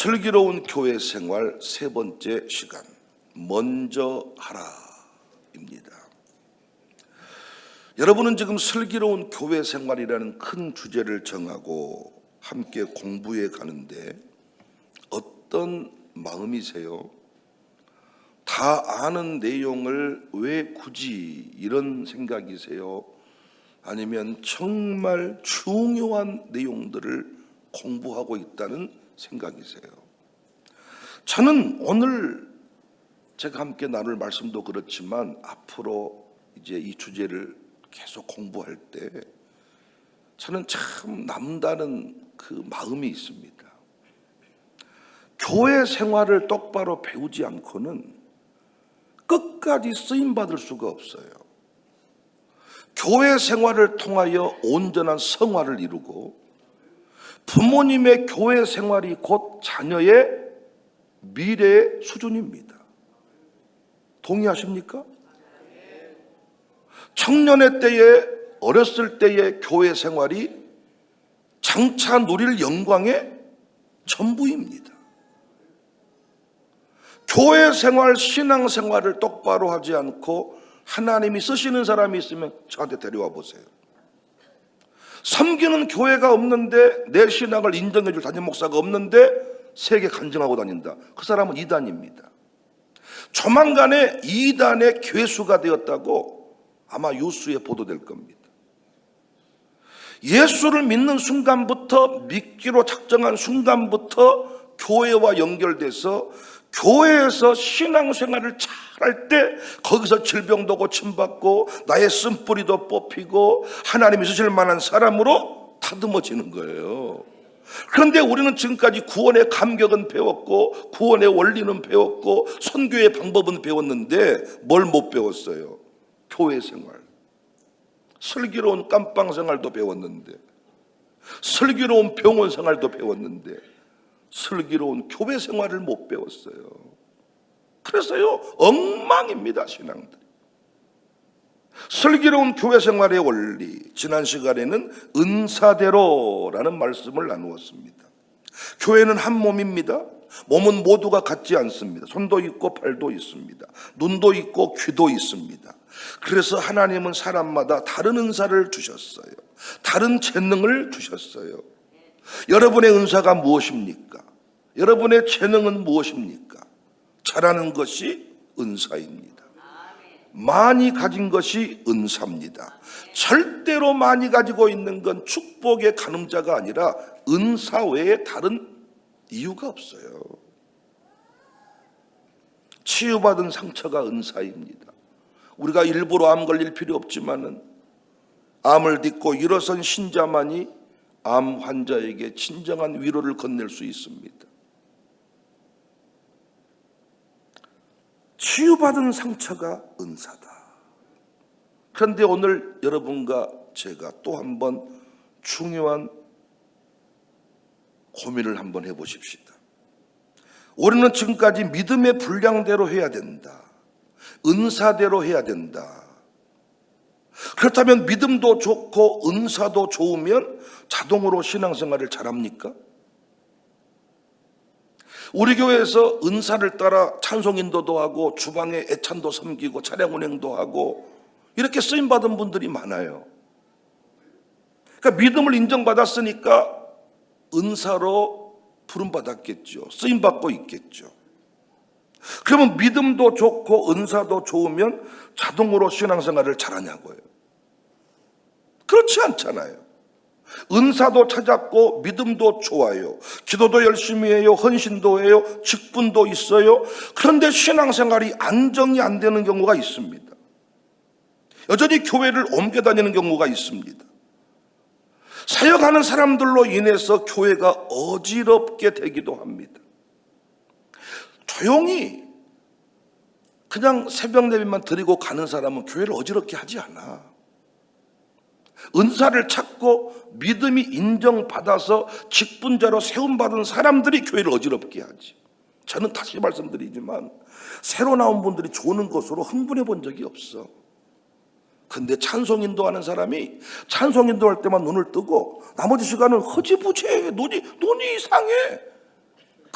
슬기로운 교회 생활 세 번째 시간, 먼저 하라입니다. 여러분은 지금 슬기로운 교회 생활이라는 큰 주제를 정하고 함께 공부해 가는데 어떤 마음이세요? 다 아는 내용을 왜 굳이 이런 생각이세요? 아니면 정말 중요한 내용들을 공부하고 있다는 생각이세요? 저는 오늘 제가 함께 나눌 말씀도 그렇지만 앞으로 이제 이 주제를 계속 공부할 때 저는 참 남다른 그 마음이 있습니다. 교회 생활을 똑바로 배우지 않고는 끝까지 쓰임받을 수가 없어요. 교회 생활을 통하여 온전한 성화를 이루고 부모님의 교회 생활이 곧 자녀의 미래의 수준입니다. 동의하십니까? 청년의 때에, 어렸을 때의 교회 생활이 장차 누릴 영광의 전부입니다. 교회 생활, 신앙 생활을 똑바로 하지 않고 하나님이 쓰시는 사람이 있으면 저한테 데려와 보세요. 섬기는 교회가 없는데, 내 신앙을 인정해 줄 담임 목사가 없는데 세계 간증하고 다닌다. 그 사람은 이단입니다. 조만간에 이단의 괴수가 되었다고 아마 뉴스에 보도될 겁니다. 예수를 믿는 순간부터, 믿기로 작정한 순간부터 교회와 연결돼서 교회에서 신앙생활을 잘할 때 거기서 질병도 고침받고 나의 쓴뿌리도 뽑히고 하나님이 쓰실 만한 사람으로 다듬어지는 거예요. 그런데 우리는 지금까지 구원의 감격은 배웠고 구원의 원리는 배웠고 선교의 방법은 배웠는데 뭘 못 배웠어요? 교회 생활. 슬기로운 깜빵 생활도 배웠는데, 슬기로운 병원 생활도 배웠는데 슬기로운 교회 생활을 못 배웠어요. 그래서요, 엉망입니다, 신앙들이. 슬기로운 교회 생활의 원리, 지난 시간에는 은사대로라는 말씀을 나누었습니다. 교회는 한 몸입니다. 몸은 모두가 같지 않습니다. 손도 있고 발도 있습니다. 눈도 있고 귀도 있습니다. 그래서 하나님은 사람마다 다른 은사를 주셨어요. 다른 재능을 주셨어요. 여러분의 은사가 무엇입니까? 여러분의 재능은 무엇입니까? 잘하는 것이 은사입니다. 많이 가진 것이 은사입니다. 절대로 많이 가지고 있는 건 축복의 가늠자가 아니라 은사 외에 다른 이유가 없어요. 치유받은 상처가 은사입니다. 우리가 일부러 암 걸릴 필요 없지만은 암을 딛고 일어선 신자만이 암 환자에게 진정한 위로를 건넬 수 있습니다. 치유받은 상처가 은사다. 그런데 오늘 여러분과 제가 또 한 번 중요한 고민을 한번 해보십시다. 우리는 지금까지 믿음의 분량대로 해야 된다. 은사대로 해야 된다. 그렇다면 믿음도 좋고 은사도 좋으면 자동으로 신앙생활을 잘합니까? 우리 교회에서 은사를 따라 찬송인도도 하고 주방에 애찬도 섬기고 차량 운행도 하고 이렇게 쓰임받은 분들이 많아요. 그러니까 믿음을 인정받았으니까 은사로 부름받았겠죠. 쓰임받고 있겠죠. 그러면 믿음도 좋고 은사도 좋으면 자동으로 신앙생활을 잘하냐고요. 그렇지 않잖아요. 은사도 찾았고 믿음도 좋아요. 기도도 열심히 해요. 헌신도 해요. 직분도 있어요. 그런데 신앙생활이 안정이 안 되는 경우가 있습니다. 여전히 교회를 옮겨 다니는 경우가 있습니다. 사역하는 사람들로 인해서 교회가 어지럽게 되기도 합니다. 조용히 그냥 새벽 예배만 드리고 가는 사람은 교회를 어지럽게 하지 않아. 은사를 찾고 믿음이 인정받아서 직분자로 세움받은 사람들이 교회를 어지럽게 하지. 저는 다시 말씀드리지만 새로 나온 분들이 좋은 것으로 흥분해 본 적이 없어. 근데 찬송 인도하는 사람이 찬송 인도할 때만 눈을 뜨고 나머지 시간은 허지부지해. 눈이 이상해.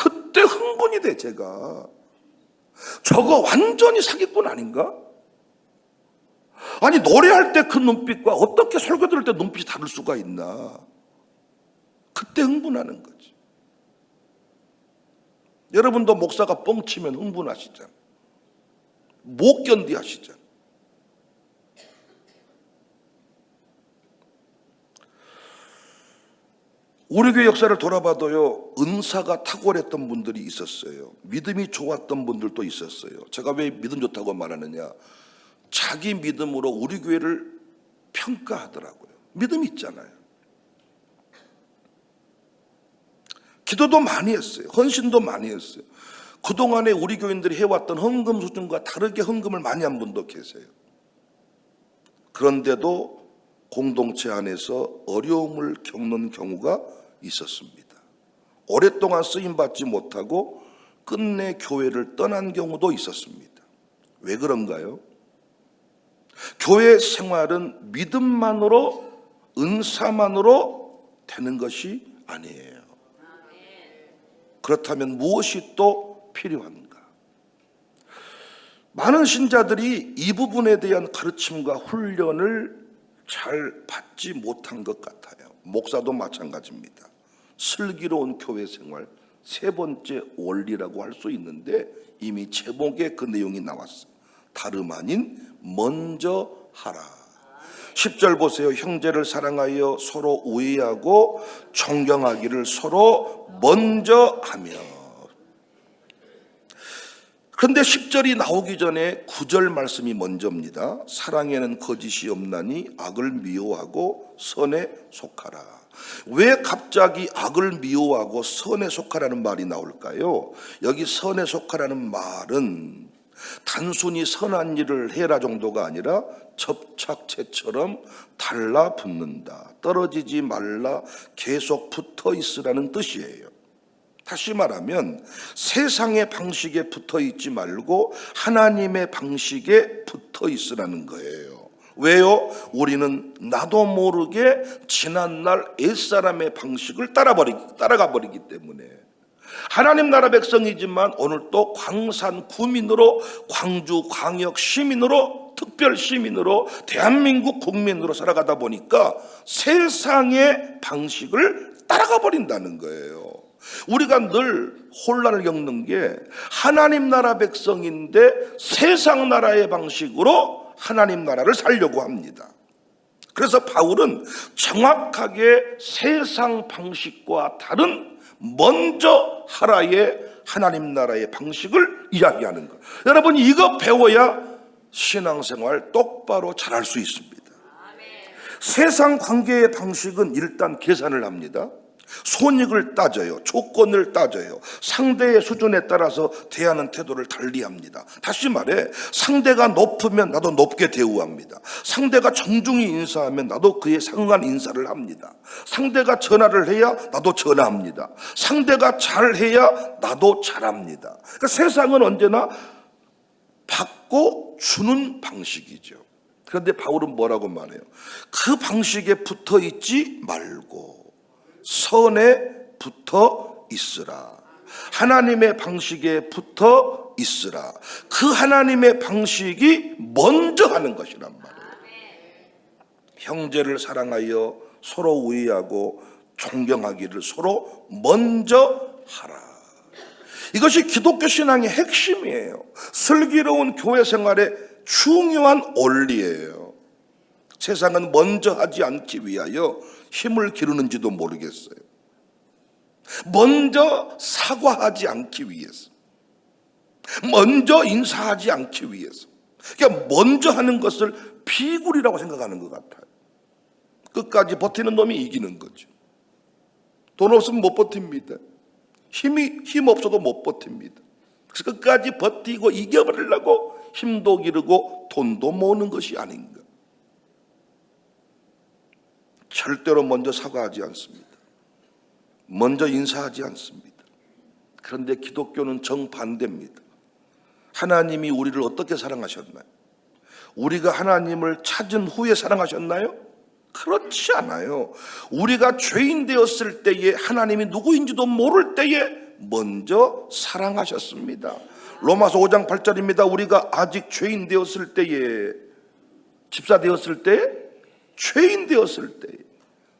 그때 흥분이 돼. 제가 저거 완전히 사기꾼 아닌가? 아니 노래할 때 그 눈빛과 어떻게 설교 들을 때 눈빛이 다를 수가 있나? 그때 흥분하는 거지. 여러분도 목사가 뻥치면 흥분하시잖아. 못 견디 하시잖아. 우리 교회 역사를 돌아봐도요, 은사가 탁월했던 분들이 있었어요. 믿음이 좋았던 분들도 있었어요. 제가 왜 믿음 좋다고 말하느냐? 자기 믿음으로 우리 교회를 평가하더라고요. 믿음 있잖아요. 기도도 많이 했어요. 헌신도 많이 했어요. 그동안에 우리 교인들이 해왔던 헌금 수준과 다르게 헌금을 많이 한 분도 계세요. 그런데도 공동체 안에서 어려움을 겪는 경우가 있었습니다. 오랫동안 쓰임받지 못하고 끝내 교회를 떠난 경우도 있었습니다. 왜 그런가요? 교회 생활은 믿음만으로, 은사만으로 되는 것이 아니에요. 그렇다면 무엇이 또 필요한가? 많은 신자들이 이 부분에 대한 가르침과 훈련을 잘 받지 못한 것 같아요. 목사도 마찬가지입니다. 슬기로운 교회 생활 세 번째 원리라고 할 수 있는데 이미 제목에 그 내용이 나왔어요. 다름 아닌 먼저 하라. 10절 보세요. 형제를 사랑하여 서로 우애하고 존경하기를 서로 먼저 하며. 그런데 10절이 나오기 전에 9절 말씀이 먼저입니다. 사랑에는 거짓이 없나니 악을 미워하고 선에 속하라. 왜 갑자기 악을 미워하고 선에 속하라는 말이 나올까요? 여기 선에 속하라는 말은 단순히 선한 일을 해라 정도가 아니라 접착제처럼 달라붙는다, 떨어지지 말라, 계속 붙어 있으라는 뜻이에요. 다시 말하면 세상의 방식에 붙어 있지 말고 하나님의 방식에 붙어 있으라는 거예요. 왜요? 우리는 나도 모르게 지난날 옛사람의 방식을 따라가 버리기 때문에. 하나님 나라 백성이지만 오늘 또 광산 구민으로, 광주 광역 시민으로, 특별 시민으로, 대한민국 국민으로 살아가다 보니까 세상의 방식을 따라가 버린다는 거예요. 우리가 늘 혼란을 겪는 게 하나님 나라 백성인데 세상 나라의 방식으로 하나님 나라를 살려고 합니다. 그래서 바울은 정확하게 세상 방식과 다른 먼저 하라의 하나님 나라의 방식을 이야기하는 거예요. 여러분 이거 배워야 신앙생활 똑바로 잘할 수 있습니다. 세상 관계의 방식은 일단 계산을 합니다. 손익을 따져요. 조건을 따져요. 상대의 수준에 따라서 대하는 태도를 달리합니다. 다시 말해 상대가 높으면 나도 높게 대우합니다. 상대가 정중히 인사하면 나도 그에 상응한 인사를 합니다. 상대가 전화를 해야 나도 전화합니다. 상대가 잘해야 나도 잘합니다. 그러니까 세상은 언제나 받고 주는 방식이죠. 그런데 바울은 뭐라고 말해요? 그 방식에 붙어 있지 말고 선에 붙어 있으라. 하나님의 방식에 붙어 있으라. 그 하나님의 방식이 먼저 하는 것이란 말이에요. 형제를 사랑하여 서로 우애하고 존경하기를 서로 먼저 하라. 이것이 기독교 신앙의 핵심이에요. 슬기로운 교회 생활의 중요한 원리예요. 세상은 먼저 하지 않기 위하여 힘을 기르는지도 모르겠어요. 먼저 사과하지 않기 위해서, 먼저 인사하지 않기 위해서. 그러니까 먼저 하는 것을 비굴이라고 생각하는 것 같아요. 끝까지 버티는 놈이 이기는 거죠. 돈 없으면 못 버팁니다. 힘 없어도 못 버팁니다. 그래서 끝까지 버티고 이겨버리려고 힘도 기르고 돈도 모으는 것이 아닌가. 절대로 먼저 사과하지 않습니다. 먼저 인사하지 않습니다. 그런데 기독교는 정반대입니다. 하나님이 우리를 어떻게 사랑하셨나요? 우리가 하나님을 찾은 후에 사랑하셨나요? 그렇지 않아요. 우리가 죄인 되었을 때에, 하나님이 누구인지도 모를 때에 먼저 사랑하셨습니다. 로마서 5장 8절입니다. 우리가 아직 죄인 되었을 때에, 집사 되었을 때, 죄인 되었을 때에,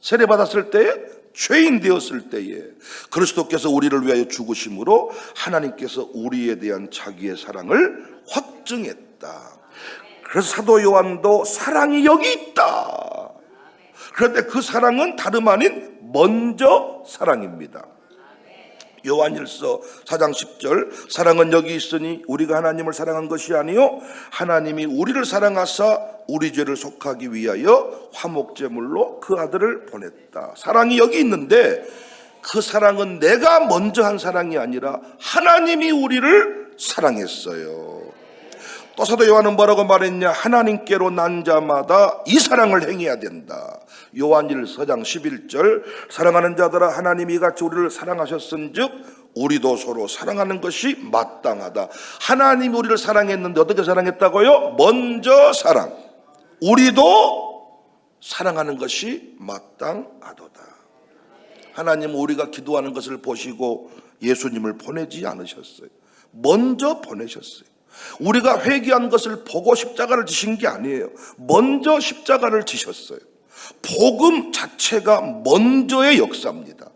세례 받았을 때에, 죄인 되었을 때에 그리스도께서 우리를 위하여 죽으심으로 하나님께서 우리에 대한 자기의 사랑을 확증했다. 그래서 사도 요한도 사랑이 여기 있다. 그런데 그 사랑은 다름 아닌 먼저 사랑입니다. 요한일서 4장 10절, 사랑은 여기 있으니 우리가 하나님을 사랑한 것이 아니요 하나님이 우리를 사랑하사 우리 죄를 속하기 위하여 화목제물로 그 아들을 보냈다. 사랑이 여기 있는데 그 사랑은 내가 먼저 한 사랑이 아니라 하나님이 우리를 사랑했어요. 또 사도 요한은 뭐라고 말했냐? 하나님께로 난 자마다 이 사랑을 행해야 된다. 요한일서 4장 11절, 사랑하는 자들아 하나님이 이같이 우리를 사랑하셨은즉 우리도 서로 사랑하는 것이 마땅하다. 하나님이 우리를 사랑했는데 어떻게 사랑했다고요? 먼저 사랑. 우리도 사랑하는 것이 마땅하도다. 하나님은 우리가 기도하는 것을 보시고 예수님을 보내지 않으셨어요. 먼저 보내셨어요. 우리가 회개한 것을 보고 십자가를 지신 게 아니에요. 먼저 십자가를 지셨어요. 복음 자체가 먼저의 역사입니다.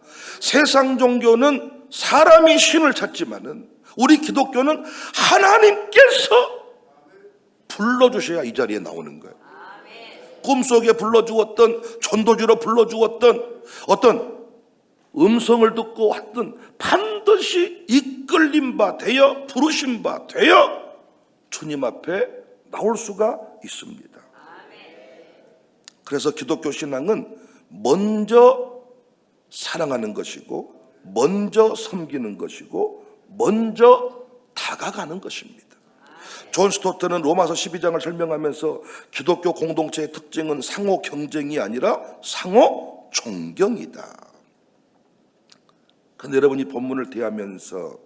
세상 종교는 사람이 신을 찾지만은 우리 기독교는 하나님께서 불러주셔야 이 자리에 나오는 거예요. 꿈속에 불러주었던, 전도주로 불러주었던 어떤 음성을 듣고 왔던 반드시 이끌림 바 되어 부르심 바 되어 주님 앞에 나올 수가 있습니다. 그래서 기독교 신앙은 먼저 사랑하는 것이고 먼저 섬기는 것이고 먼저 다가가는 것입니다. 존 스토트는 로마서 12장을 설명하면서 기독교 공동체의 특징은 상호 경쟁이 아니라 상호 존경이다. 그런데 여러분이 본문을 대하면서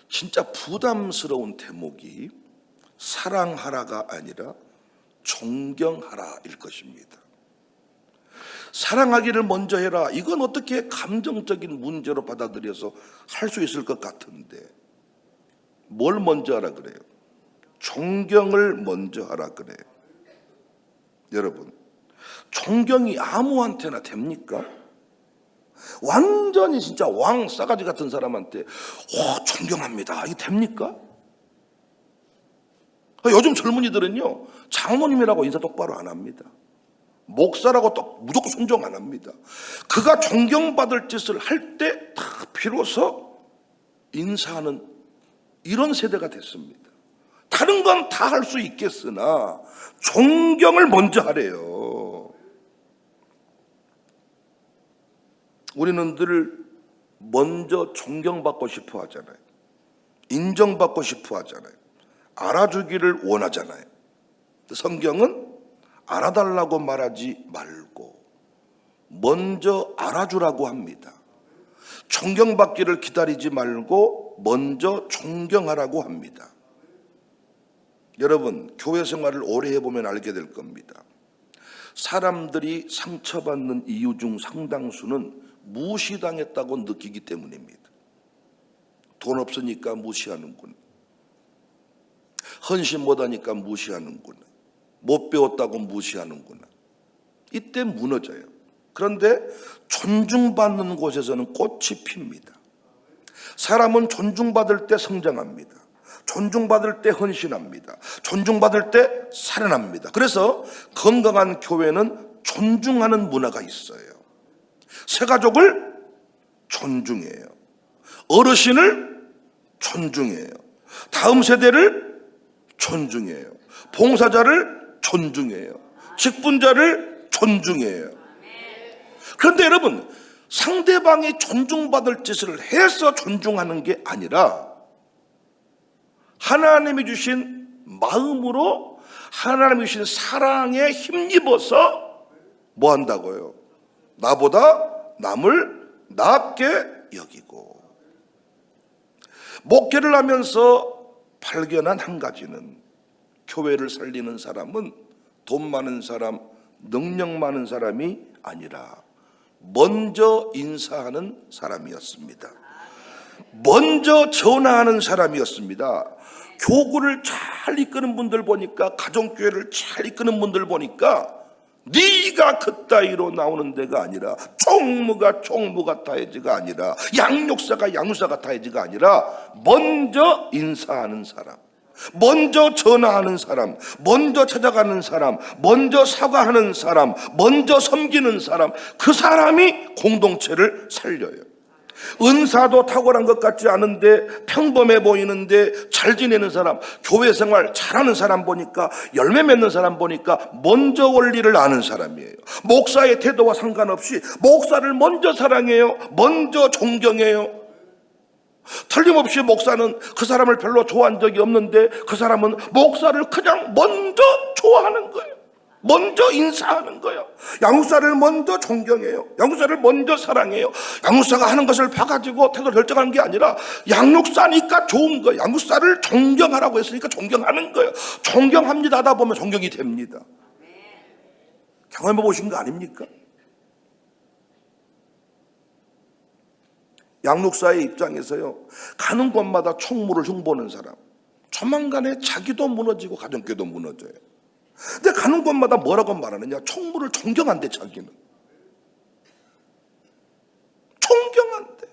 진짜 부담스러운 대목이 사랑하라가 아니라 존경하라일 것입니다. 사랑하기를 먼저 해라. 이건 어떻게 감정적인 문제로 받아들여서 할 수 있을 것 같은데 뭘 먼저 하라 그래요? 존경을 먼저 하라 그래요. 여러분, 존경이 아무한테나 됩니까? 완전히 진짜 왕 싸가지 같은 사람한테 존경합니다. 이게 됩니까? 요즘 젊은이들은요, 장모님이라고 인사 똑바로 안 합니다. 목사라고 또 무조건 순종 안 합니다. 그가 존경받을 짓을 할 때 다 비로소 인사하는 이런 세대가 됐습니다. 다른 건 다 할 수 있겠으나 존경을 먼저 하래요. 우리는 늘 먼저 존경받고 싶어 하잖아요. 인정받고 싶어 하잖아요. 알아주기를 원하잖아요. 성경은 알아달라고 말하지 말고 먼저 알아주라고 합니다. 존경받기를 기다리지 말고 먼저 존경하라고 합니다. 여러분, 교회 생활을 오래 해보면 알게 될 겁니다. 사람들이 상처받는 이유 중 상당수는 무시당했다고 느끼기 때문입니다. 돈 없으니까 무시하는구나. 헌신 못하니까 무시하는구나. 못 배웠다고 무시하는구나. 이때 무너져요. 그런데 존중받는 곳에서는 꽃이 핍니다. 사람은 존중받을 때 성장합니다. 존중받을 때 헌신합니다. 존중받을 때 살아납니다. 그래서 건강한 교회는 존중하는 문화가 있어요. 새가족을 존중해요. 어르신을 존중해요. 다음 세대를 존중해요. 봉사자를 존중해요. 직분자를 존중해요. 그런데 여러분, 상대방이 존중받을 짓을 해서 존중하는 게 아니라 하나님이 주신 마음으로 하나님이 주신 사랑에 힘입어서 뭐 한다고요? 나보다 남을 낫게 여기고. 목회를 하면서 발견한 한 가지는 교회를 살리는 사람은 돈 많은 사람, 능력 많은 사람이 아니라 먼저 인사하는 사람이었습니다. 먼저 전화하는 사람이었습니다. 교구를 잘 이끄는 분들 보니까, 가정교회를 잘 이끄는 분들 보니까 네가 그따위로 나오는 데가 아니라, 총무가 총무 같아야지가 아니라, 양육사가 양육사 같아야지가 아니라, 먼저 인사하는 사람, 먼저 전화하는 사람, 먼저 찾아가는 사람, 먼저 사과하는 사람, 먼저 섬기는 사람, 그 사람이 공동체를 살려요. 은사도 탁월한 것 같지 않은데, 평범해 보이는데 잘 지내는 사람, 교회 생활 잘하는 사람 보니까, 열매 맺는 사람 보니까 먼저 원리를 아는 사람이에요. 목사의 태도와 상관없이 목사를 먼저 사랑해요. 먼저 존경해요. 틀림없이 목사는 그 사람을 별로 좋아한 적이 없는데, 그 사람은 목사를 그냥 먼저 좋아하는 거예요. 먼저 인사하는 거예요. 양육사를 먼저 존경해요. 양육사를 먼저 사랑해요. 양육사가 하는 것을 봐가지고 태도를 결정하는 게 아니라, 양육사니까 좋은 거예요. 양육사를 존경하라고 했으니까 존경하는 거예요. 존경합니다 하다 보면 존경이 됩니다. 경험해 보신 거 아닙니까? 양육사의 입장에서요, 가는 곳마다 총무를 흉보는 사람, 조만간에 자기도 무너지고 가정교회도 무너져요. 근데 가는 곳마다 뭐라고 말하느냐? 총무를 존경한대. 자기는 존경한대.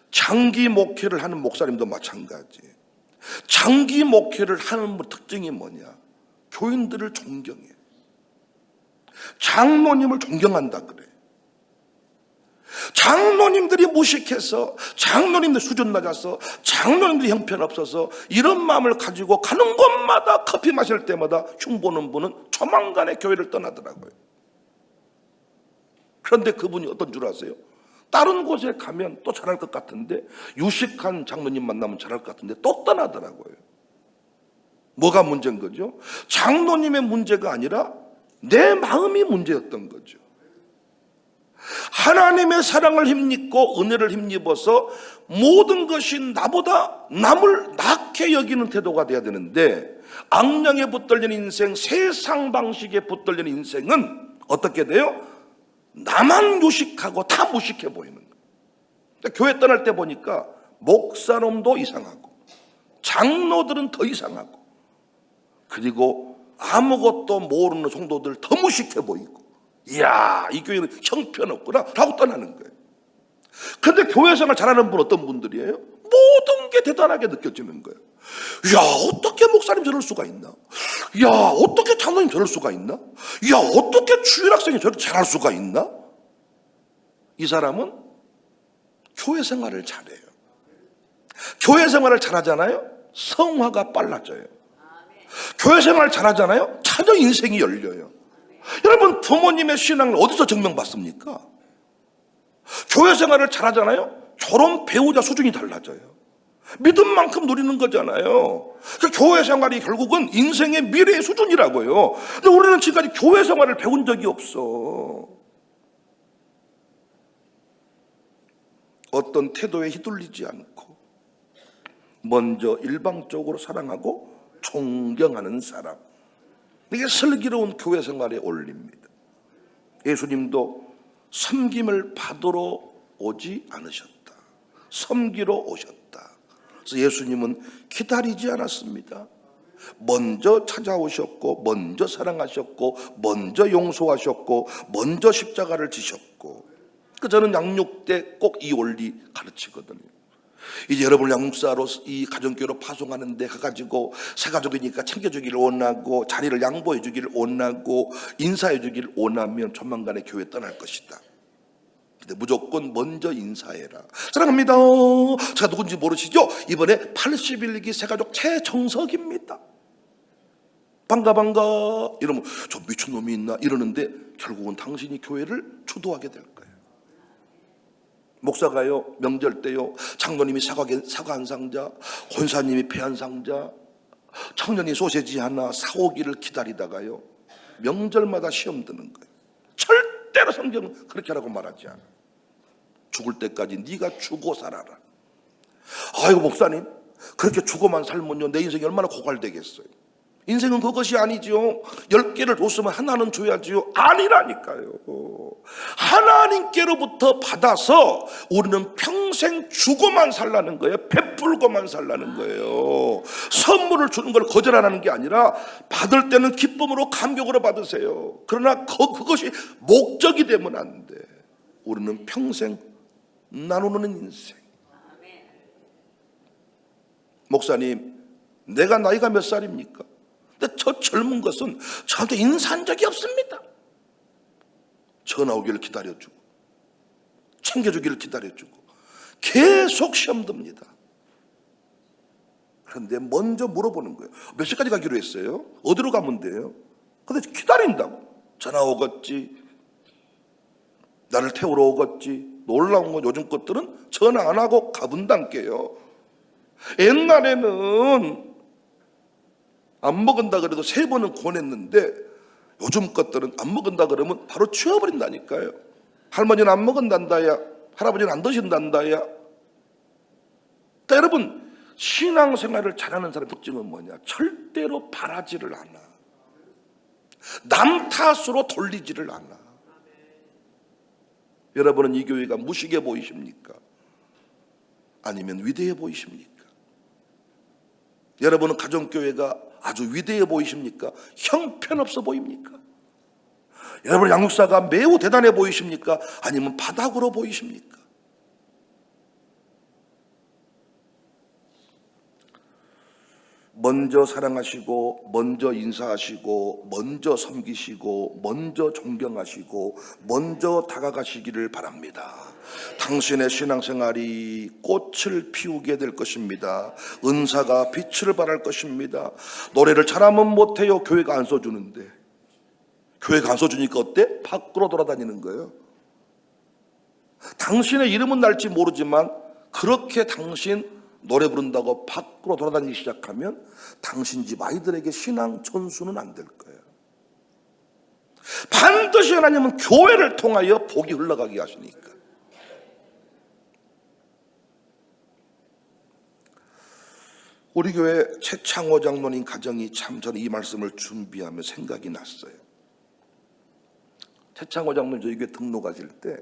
장기 목회를 하는 목사님도 마찬가지. 장기 목회를 하는 특징이 뭐냐? 교인들을 존경해. 장로님을 존경한다 그래. 장로님들이 무식해서, 장로님들 수준 낮아서, 장로님들이 형편없어서 이런 마음을 가지고 가는 곳마다 커피 마실 때마다 흉보는 분은 조만간에 교회를 떠나더라고요. 그런데 그분이 어떤 줄 아세요? 다른 곳에 가면 또 잘할 것 같은데, 유식한 장로님 만나면 잘할 것 같은데 또 떠나더라고요. 뭐가 문제인 거죠? 장로님의 문제가 아니라 내 마음이 문제였던 거죠. 하나님의 사랑을 힘입고 은혜를 힘입어서 모든 것이 나보다 남을 낮게 여기는 태도가 돼야 되는데, 악령에 붙들린 인생, 세상 방식에 붙들린 인생은 어떻게 돼요? 나만 유식하고 다 무식해 보이는 거예요. 교회 떠날 때 보니까 목사놈도 이상하고, 장로들은 더 이상하고, 그리고 아무것도 모르는 성도들 더 무식해 보이고, 이야, 이 교회는 형편없구나 라고 떠나는 거예요. 근데 교회 생활 잘하는 분 어떤 분들이에요? 모든 게 대단하게 느껴지는 거예요. 야, 어떻게 목사님 저럴 수가 있나? 야, 어떻게 장로님 저럴 수가 있나? 야, 어떻게 주일학생이 저렇게 잘할 수가 있나? 이 사람은 교회 생활을 잘해요. 교회 생활을 잘하잖아요, 성화가 빨라져요. 교회 생활을 잘하잖아요, 자녀 인생이 열려요. 여러분, 부모님의 신앙을 어디서 증명받습니까? 교회 생활을 잘하잖아요, 결혼 배우자 수준이 달라져요. 믿음 만큼 누리는 거잖아요. 교회 생활이 결국은 인생의 미래의 수준이라고요. 근데 우리는 지금까지 교회 생활을 배운 적이 없어. 어떤 태도에 휘둘리지 않고 먼저 일방적으로 사랑하고 존경하는 사람, 이게 슬기로운 교회 생활의 원리입니다. 예수님도 섬김을 받으러 오지 않으셨다. 섬기러 오셨다. 그래서 예수님은 기다리지 않았습니다. 먼저 찾아오셨고, 먼저 사랑하셨고, 먼저 용서하셨고, 먼저 십자가를 지셨고. 저는 양육 때 꼭 이 원리 가르치거든요. 이제 여러분을 양육사로 이 가정교회로 파송하는 데 가가지고 새 가족이니까 챙겨주기를 원하고, 자리를 양보해 주기를 원하고, 인사해 주기를 원하면 조만간에 교회 떠날 것이다. 근데 무조건 먼저 인사해라. 사랑합니다. 제가 누군지 모르시죠? 이번에 81기 새가족 최정석입니다. 반가 이러면 저 미친놈이 있나 이러는데, 결국은 당신이 교회를 주도하게 될 거예요. 목사가요, 명절 때요, 장로님이 사과 한 상자, 권사님이 배 한 상자, 청년이 소세지 하나 사오기를 기다리다가요, 명절마다 시험 드는 거예요. 절대로 성경은 그렇게 하라고 말하지 않아. 죽을 때까지 네가 주고 살아라. 아이고 목사님, 그렇게 주고만 살면요 내 인생이 얼마나 고갈되겠어요. 인생은 그것이 아니죠. 10개를 줬으면 하나는 줘야지요. 아니라니까요. 하나님께로부터 받아서 우리는 평생 주고만 살라는 거예요. 베풀고만 살라는 거예요. 선물을 주는 걸 거절하는 게 아니라 받을 때는 기쁨으로 감격으로 받으세요. 그러나 그것이 목적이 되면 안 돼. 우리는 평생 나누는 인생. 목사님, 내가 나이가 몇 살입니까? 근데 저 젊은 것은 저한테 인사한 적이 없습니다. 전화 오기를 기다려주고 챙겨주기를 기다려주고 계속 시험 듭니다. 그런데 먼저 물어보는 거예요. 몇 시까지 가기로 했어요? 어디로 가면 돼요? 근데 기다린다고. 전화 오겠지, 나를 태우러 오겠지. 놀라운 건 요즘 것들은 전화 안 하고 가본단께요. 옛날에는 안 먹은다 그래도 3번은 권했는데 요즘 것들은 안 먹은다 그러면 바로 치워버린다니까요. 할머니는 안 먹은단다야, 할아버지는 안 드신단다야. 그러니까 여러분, 신앙생활을 잘하는 사람의 특징은 뭐냐? 절대로 바라지를 않아. 남 탓으로 돌리지를 않아. 여러분은 이 교회가 무식해 보이십니까? 아니면 위대해 보이십니까? 여러분은 가정교회가 아주 위대해 보이십니까? 형편없어 보입니까? 여러분 양육사가 매우 대단해 보이십니까? 아니면 바닥으로 보이십니까? 먼저 사랑하시고, 먼저 인사하시고, 먼저 섬기시고, 먼저 존경하시고, 먼저 다가가시기를 바랍니다. 당신의 신앙생활이 꽃을 피우게 될 것입니다. 은사가 빛을 발할 것입니다. 노래를 잘하면 못해요. 교회가 안 써주는데. 교회가 안 써주니까 어때? 밖으로 돌아다니는 거예요. 당신의 이름은 날지 모르지만 그렇게 당신 노래 부른다고 밖으로 돌아다니기 시작하면 당신 집 아이들에게 신앙 전수는 안 될 거예요. 반드시 하나님은 교회를 통하여 복이 흘러가게 하시니까. 우리 교회 최창호 장로님 가정이 참 저는 이 말씀을 준비하며 생각이 났어요. 최창호 장로님 저희 교회 등록하실 때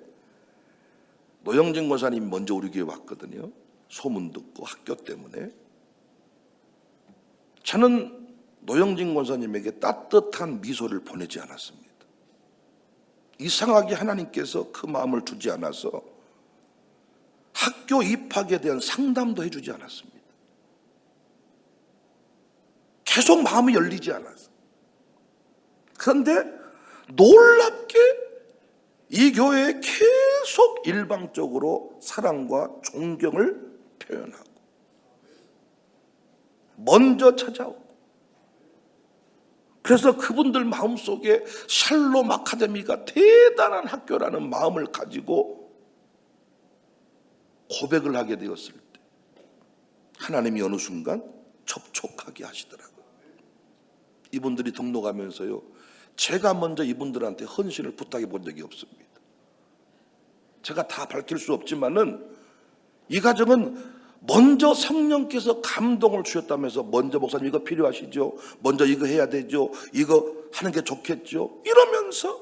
노영진 권사님이 먼저 우리 교회 왔거든요. 소문 듣고 학교 때문에. 저는 노영진 권사님에게 따뜻한 미소를 보내지 않았습니다. 이상하게 하나님께서 그 마음을 주지 않아서 학교 입학에 대한 상담도 해주지 않았습니다. 계속 마음이 열리지 않았어요. 그런데 놀랍게 이 교회에 계속 일방적으로 사랑과 존경을 표현하고 먼저 찾아오고, 그래서 그분들 마음속에 샬롬 아카데미가 대단한 학교라는 마음을 가지고 고백을 하게 되었을 때 하나님이 어느 순간 접촉하게 하시더라고요. 이분들이 등록하면서요, 제가 먼저 이분들한테 헌신을 부탁해 본 적이 없습니다. 제가 다 밝힐 수 없지만은 이 가정은 먼저 성령께서 감동을 주셨다면서 먼저 목사님 이거 필요하시죠? 먼저 이거 해야 되죠? 이거 하는 게 좋겠죠? 이러면서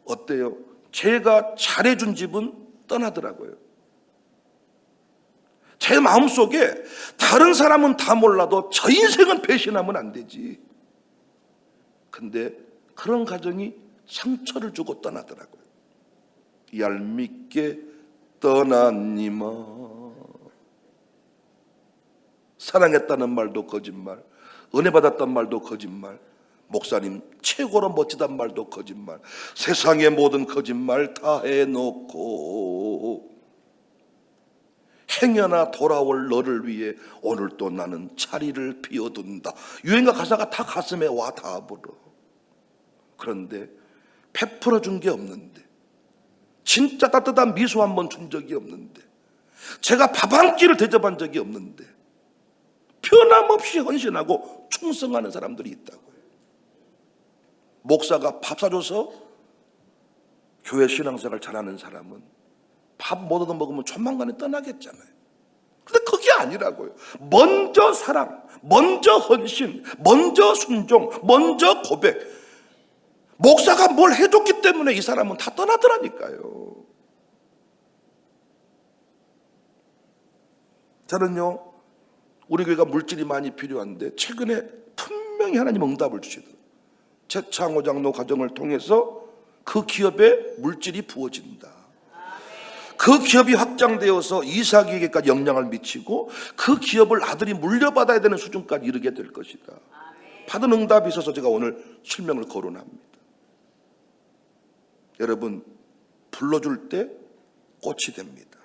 어때요? 제가 잘해준 집은 떠나더라고요. 제 마음속에 다른 사람은 다 몰라도 저 인생은 배신하면 안 되지. 근데 그런 가정이 상처를 주고 떠나더라고요. 얄밉게 떠나니마. 사랑했다는 말도 거짓말, 은혜 받았단 말도 거짓말, 목사님 최고로 멋지단 말도 거짓말, 세상의 모든 거짓말 다 해놓고 행여나 돌아올 너를 위해 오늘 또 나는 자리를 비워둔다. 유행가 가사가 다 가슴에 와 닿아버려. 그런데 베풀어 준 게 없는데, 진짜 따뜻한 미소 한 번 준 적이 없는데, 제가 밥 한 끼를 대접한 적이 없는데 변함없이 헌신하고 충성하는 사람들이 있다고요. 목사가 밥 사줘서 교회 신앙생활 잘하는 사람은 밥 못 얻어 먹으면 조만간에 떠나겠잖아요. 근데 그게 아니라고요. 먼저 사랑, 먼저 헌신, 먼저 순종, 먼저 고백. 목사가 뭘 해줬기 때문에 이 사람은 다 떠나더라니까요. 저는요, 우리 교회가 물질이 많이 필요한데 최근에 분명히 하나님 응답을 주시더라고요. 최창호 장로 과정을 통해서 그 기업에 물질이 부어진다. 그 기업이 확장되어서 이삭에게까지 영향을 미치고 그 기업을 아들이 물려받아야 되는 수준까지 이르게 될 것이다. 받은 응답이 있어서 제가 오늘 실명을 거론합니다. 여러분, 불러줄 때 꽃이 됩니다.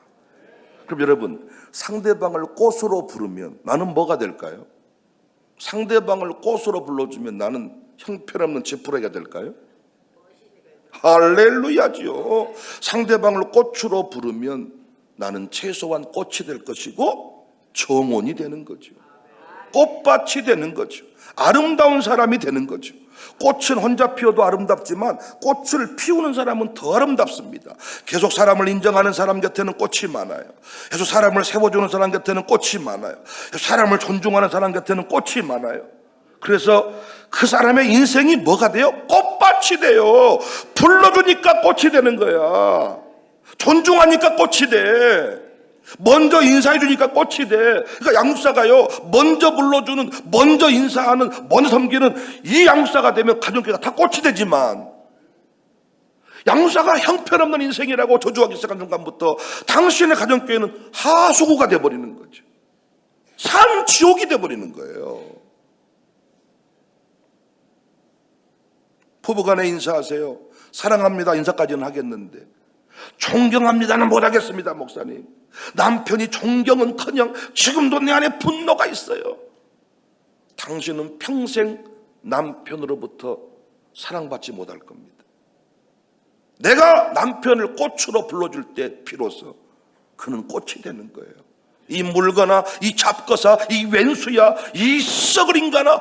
그럼 여러분, 상대방을 꽃으로 부르면 나는 뭐가 될까요? 상대방을 꽃으로 불러주면 나는 형편없는 지푸라기가 될까요? 할렐루야지요. 상대방을 꽃으로 부르면 나는 최소한 꽃이 될 것이고 정원이 되는 거죠. 꽃밭이 되는 거죠. 아름다운 사람이 되는 거죠. 꽃은 혼자 피워도 아름답지만 꽃을 피우는 사람은 더 아름답습니다. 계속 사람을 인정하는 사람 곁에는 꽃이 많아요. 계속 사람을 세워주는 사람 곁에는 꽃이 많아요. 사람을 존중하는 사람 곁에는 꽃이 많아요. 그래서 그 사람의 인생이 뭐가 돼요? 꽃밭이 돼요. 불러주니까 꽃이 되는 거야. 존중하니까 꽃이 돼. 먼저 인사해 주니까 꽃이 돼. 그러니까 양육사가요, 먼저 불러주는, 먼저 인사하는, 먼저 섬기는 이 양육사가 되면 가정교회가 다 꽃이 되지만, 양육사가 형편없는 인생이라고 저주하기 시작한 순간부터 당신의 가정교회는 하수구가 돼버리는 거죠. 산 지옥이 돼버리는 거예요. 부부간에 인사하세요. 사랑합니다 인사까지는 하겠는데 존경합니다는 못하겠습니다. 목사님, 남편이 존경은커녕 지금도 내 안에 분노가 있어요. 당신은 평생 남편으로부터 사랑받지 못할 겁니다. 내가 남편을 꽃으로 불러줄 때 비로소 그는 꽃이 되는 거예요. 이 물거나 이 잡거사, 이 왼수야, 이 썩을 인간아,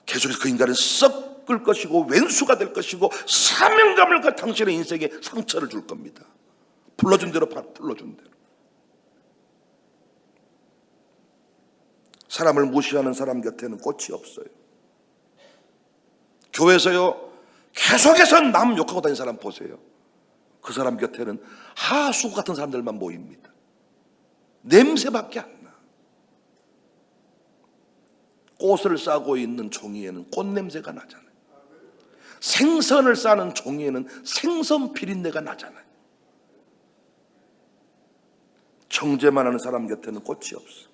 계속해서 그 인간은 썩을 것이고 왼수가 될 것이고 사명감을 가 당신의 인생에 상처를 줄 겁니다. 불러준 대로 불러준 대로. 사람을 무시하는 사람 곁에는 꽃이 없어요. 교회에서요 계속해서 남 욕하고 다니는 사람 보세요. 그 사람 곁에는 하수 같은 사람들만 모입니다. 냄새밖에 안 나. 꽃을 싸고 있는 종이에는 꽃냄새가 나잖아요. 생선을 싸는 종이에는 생선 비린내가 나잖아요. 정죄만 하는 사람 곁에는 꽃이 없어.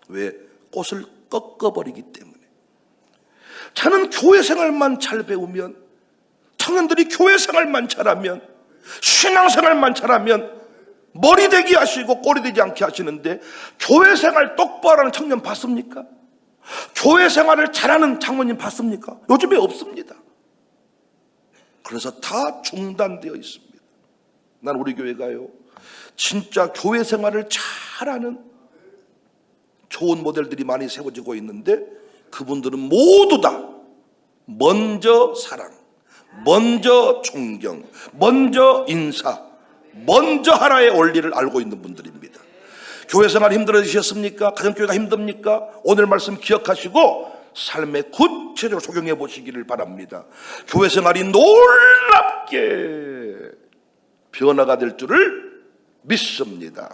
왜? 꽃을 꺾어버리기 때문에. 저는 교회 생활만 잘 배우면, 청년들이 교회 생활만 잘하면, 신앙생활만 잘하면 머리 되게 하시고 꼬리 되지 않게 하시는데, 교회 생활 똑바로 하는 청년 봤습니까? 교회 생활을 잘하는 장모님 봤습니까? 요즘에 없습니다. 그래서 다 중단되어 있습니다. 난 우리 교회가요 진짜 교회 생활을 잘하는 좋은 모델들이 많이 세워지고 있는데, 그분들은 모두 다 먼저 사랑, 먼저 존경, 먼저 인사, 먼저 하나의 원리를 알고 있는 분들입니다. 교회 생활 힘들어지셨습니까? 가정교회가 힘듭니까? 오늘 말씀 기억하시고 삶에 구체적으로 적용해 보시기를 바랍니다. 교회 생활이 놀랍게 변화가 될 줄을 믿습니다.